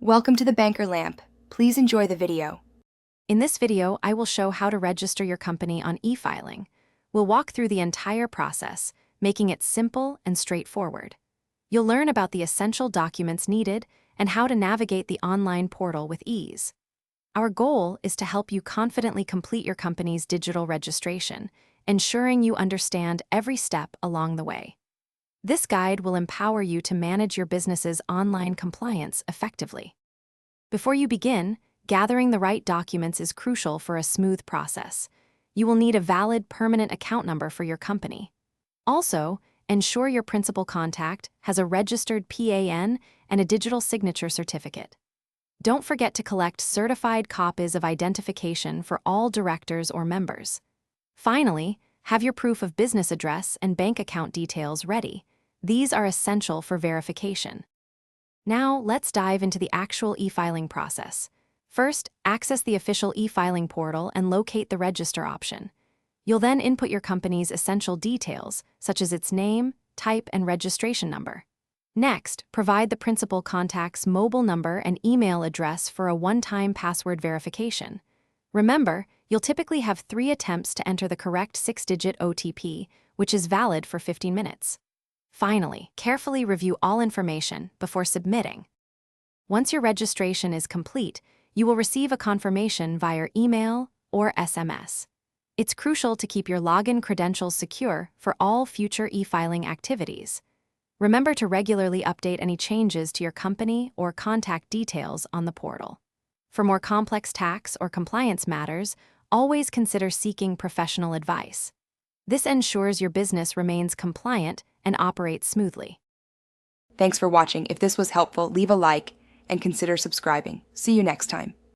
Welcome to the Banker Lamp. Please enjoy the video. In this video, I will show how to register your company on e-filing. We'll walk through the entire process, making it simple and straightforward. You'll learn about the essential documents needed and how to navigate the online portal with ease. Our goal is to help you confidently complete your company's digital registration, ensuring you understand every step along the way. This guide will empower you to manage your business's online compliance effectively. Before you begin, gathering the right documents is crucial for a smooth process. You will need a valid permanent account number for your company. Also, ensure your principal contact has a registered PAN and a digital signature certificate. Don't forget to collect certified copies of identification for all directors or members. Finally, have your proof of business address and bank account details ready. These are essential for verification. Now, let's dive into the actual e-filing process. First, access the official e-filing portal and locate the register option. You'll then input your company's essential details, such as its name, type, and registration number. Next, provide the principal contact's mobile number and email address for a one-time password verification. Remember, you'll typically have 3 attempts to enter the correct 6-digit OTP, which is valid for 15 minutes. Finally, carefully review all information before submitting. Once your registration is complete, you will receive a confirmation via email or SMS. It's crucial to keep your login credentials secure for all future e-filing activities. Remember to regularly update any changes to your company or contact details on the portal. For more complex tax or compliance matters, always consider seeking professional advice. This ensures your business remains compliant and operates smoothly. Thanks for watching. If this was helpful, leave a like and consider subscribing. See you next time.